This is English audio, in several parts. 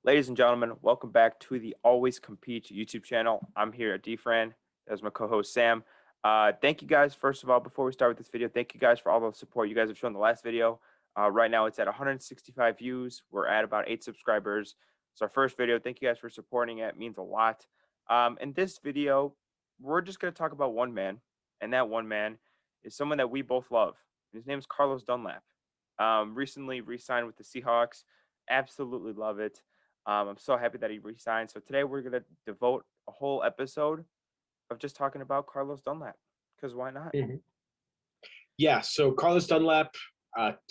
Ladies and gentlemen, welcome back to the Always Compete YouTube channel. I'm here at DFran. That's my co-host Sam. Thank you guys, first of all, before we start with this video, thank you guys for all the support you guys have shown the last video. Right now it's at 165 views. We're at about 8 subscribers. It's our first video. Thank you guys for supporting it. It means a lot. In this video, we're just going to talk about one man, and that one man is someone that we both love. His name is Carlos Dunlap. Recently re-signed with the Seahawks. Absolutely love it. I'm so happy that he re-signed. So today we're going to devote a whole episode of just talking about Carlos Dunlap, because why not? Yeah, so Carlos Dunlap,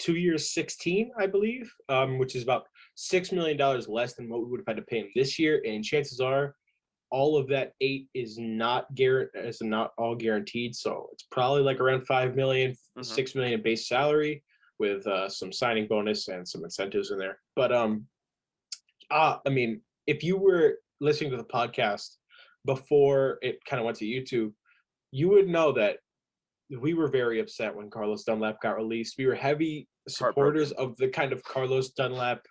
2 years, 16, I believe, which is about $6 million less than what we would have had to pay him this year. And chances are all of that 8 is not all guaranteed. So it's probably like around 5 million, 6 million in base salary with some signing bonus and some incentives in there. But I mean, if you were listening to the podcast before it kind of went to YouTube, you would know that we were very upset when Carlos Dunlap got released. We were heavy supporters of the kind of Carlos Dunlap,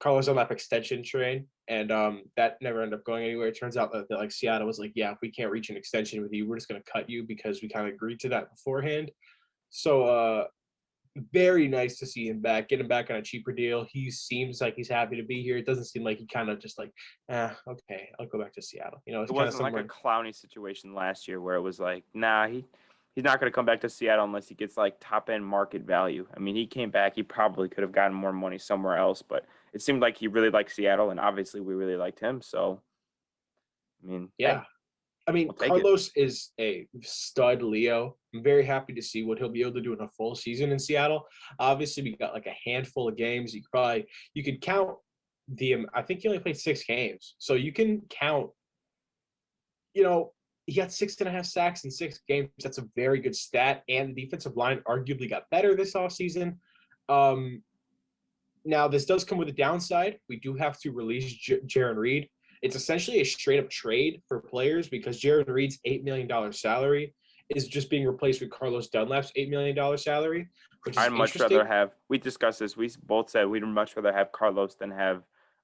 Carlos Dunlap extension train. And that never ended up going anywhere. It turns out that like Seattle was like, yeah, if we can't reach an extension with you, we're just going to cut you because we kind of agreed to that beforehand. So very nice to see him back, get him back on a cheaper deal. He seems like he's happy to be here. It doesn't seem like he kind of just like, okay, I'll go back to Seattle. It's It kind of wasn't like a Clowney situation last year where it was like, nah, he's not going to come back to Seattle unless he gets like top end market value. I mean, he came back, he probably could have gotten more money somewhere else, but it seemed like he really liked Seattle, and obviously we really liked him. So, I mean, yeah. hey, I mean, we'll Carlos is a stud Leo. I'm very happy to see what he'll be able to do in a full season in Seattle. Obviously, we got like a handful of games. You could count I think he only played 6 games. So you can count, he got 6.5 sacks in 6 games. That's a very good stat. And the defensive line arguably got better this offseason. Now, this does come with a downside. We do have to release Jarran Reed. It's essentially a straight-up trade for players because Jarran Reed's $8 million salary is just being replaced with Carlos Dunlap's $8 million salary, which is I'd much rather have – we discussed this. We both said we'd much rather have Carlos than have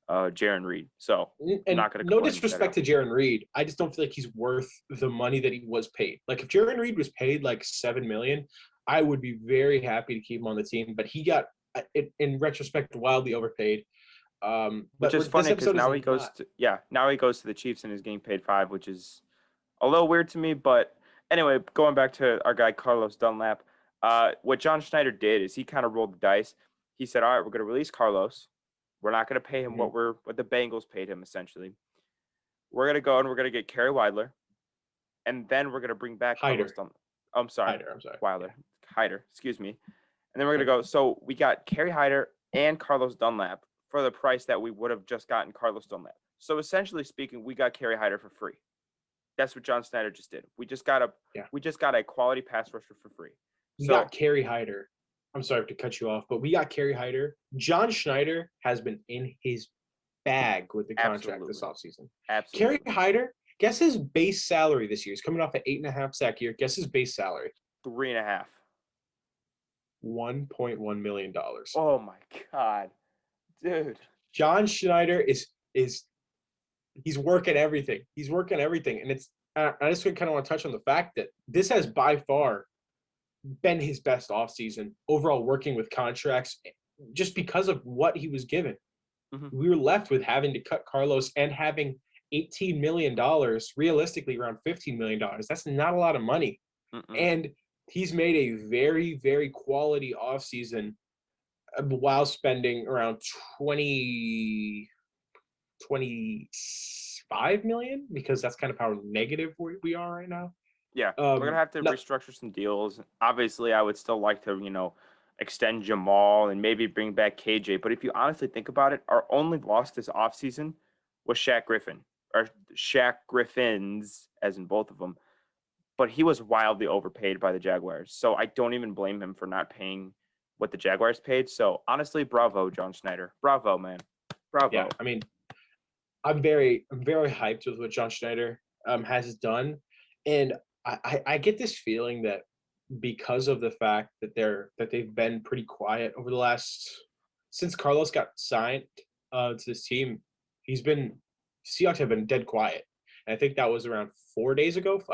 Jarran Reed. So I'm not going to no disrespect to Jarran Reed. I just don't feel like he's worth the money that he was paid. Like if Jarran Reed was paid like $7 million, I would be very happy to keep him on the team. But he got, in retrospect, wildly overpaid. Which is funny because now he goes to the Chiefs and is getting paid 5, which is a little weird to me. But anyway, going back to our guy Carlos Dunlap, what John Schneider did is he kind of rolled the dice. He said, all right, we're going to release Carlos. We're not going to pay him what the Bengals paid him, essentially. We're going to go and we're going to get Kerry Weidler, and then we're going to bring back Carlos Dunlap. I'm sorry. Weidler. Hyder, excuse me. And then we're going to go. So we got Kerry Hyder and Carlos Dunlap for the price that we would have just gotten Carlos Dunlap. So essentially speaking, we got Kerry Hyder for free. That's what John Schneider just did. We just got a quality pass rusher for free. We got Kerry Hyder. I'm sorry to cut you off, but we got Kerry Hyder. John Schneider has been in his bag with the contract this offseason. Absolutely. Kerry Hyder, guess his base salary this year. He's coming off an 8.5 sack year. Guess his base salary. 3.5. $1.1 million. Oh my God. Dude. John Schneider is he's working everything. He's working everything. And I just kind of want to touch on the fact that this has by far been his best offseason overall, working with contracts just because of what he was given. We were left with having to cut Carlos and having $18 million, realistically around $15 million. That's not a lot of money. And he's made a very, very quality offseason while spending around 25 million, because that's kind of how negative we are right now. Yeah, we're going to have to restructure some deals. Obviously, I would still like to, extend Jamal and maybe bring back KJ. But if you honestly think about it, our only loss this offseason was Shaq Griffins, as in both of them. But he was wildly overpaid by the Jaguars. So I don't even blame him for not paying what the Jaguars paid. So honestly, bravo, John Schneider. Bravo, man. Bravo. Yeah, I mean, I'm very hyped with what John Schneider has done. And I get this feeling that because of the fact that they've been pretty quiet over the since Carlos got signed, to this team, Seahawks have been dead quiet. And I think that was around 5 days ago at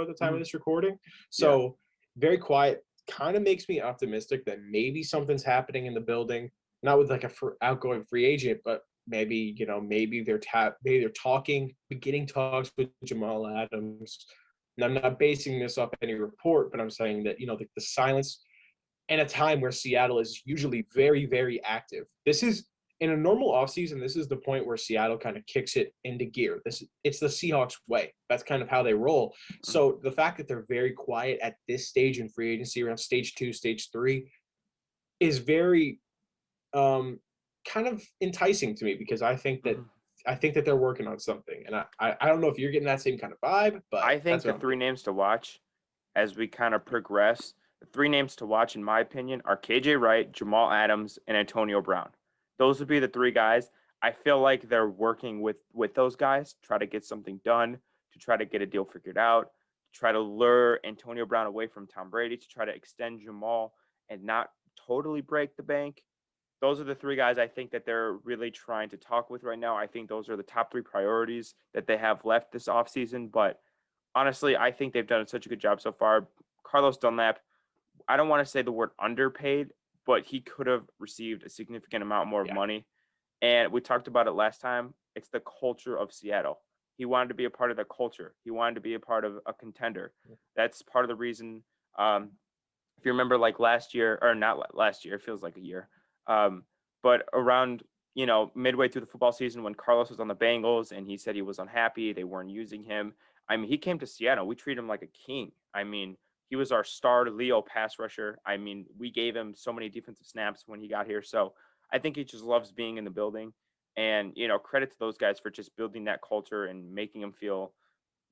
the time of this recording. So very quiet. Kind of makes me optimistic that maybe something's happening in the building, not with like a outgoing free agent, but maybe they're beginning talks with Jamal Adams. And I'm not basing this off any report, but I'm saying that the silence in a time where Seattle is usually very, very active. This is in a normal offseason, this is the point where Seattle kind of kicks it into gear. It's the Seahawks way. That's kind of how they roll. So the fact that they're very quiet at this stage in free agency, around stage 2, stage 3, is very kind of enticing to me, because I think that they're working on something. And I don't know if you're getting that same kind of vibe, but I think the three names to watch as we kind of progress, the three names to watch, in my opinion, are KJ Wright, Jamal Adams, and Antonio Brown. Those would be the three guys. I feel like they're working with those guys to try to get something done, to try to get a deal figured out, to try to lure Antonio Brown away from Tom Brady, to try to extend Jamal and not totally break the bank. Those are the three guys I think that they're really trying to talk with right now. I think those are the top three priorities that they have left this offseason. But honestly, I think they've done such a good job so far. Carlos Dunlap, I don't want to say the word underpaid, but he could have received a significant amount more money. And we talked about it last time. It's the culture of Seattle. He wanted to be a part of the culture. He wanted to be a part of a contender. That's part of the reason. If you remember, like last year, or not last year, it feels like a year. But around, midway through the football season, when Carlos was on the Bengals and he said he was unhappy, they weren't using him. I mean, he came to Seattle. We treat him like a king. I mean, he was our star Leo pass rusher. I mean, we gave him so many defensive snaps when he got here. So I think he just loves being in the building. And, credit to those guys for just building that culture and making him feel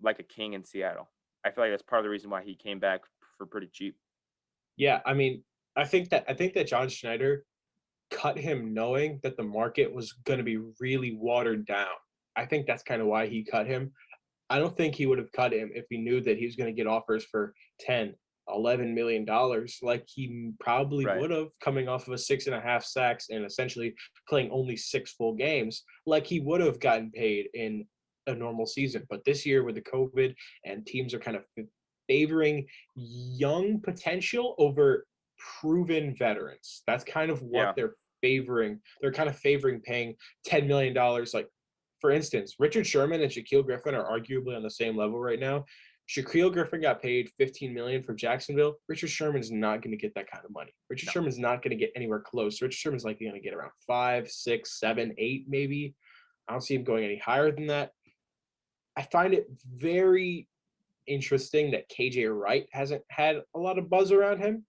like a king in Seattle. I feel like that's part of the reason why he came back for pretty cheap. Yeah, I mean, I think that John Schneider cut him knowing that the market was going to be really watered down. I think that's kind of why he cut him. I don't think he would have cut him if he knew that he was going to get offers for 10, $11 million, like he probably would have, coming off of a 6.5 sacks and essentially playing only 6 full games, like he would have gotten paid in a normal season. But this year with the COVID, and teams are kind of favoring young potential over proven veterans. That's kind of what they're favoring. They're kind of favoring paying $10 million. Like, for instance, Richard Sherman and Shaquille Griffin are arguably on the same level right now. Shaquille Griffin got paid $15 million for Jacksonville. Richard Sherman's not going to get that kind of money. Richard Sherman's not going to get anywhere close. Richard Sherman's likely going to get around 5, 6, 7, 8, maybe. I don't see him going any higher than that. I find it very interesting that KJ Wright hasn't had a lot of buzz around him,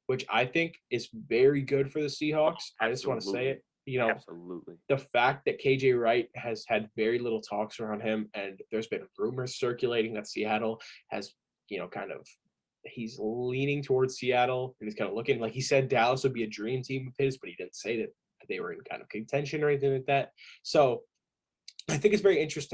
which I think is very good for the Seahawks. I just want to say it. Absolutely. The fact that KJ Wright has had very little talks around him, and there's been rumors circulating that Seattle has, he's leaning towards Seattle, and he's kind of looking, like he said Dallas would be a dream team of his, but he didn't say that they were in kind of contention or anything like that. So I think it's very interesting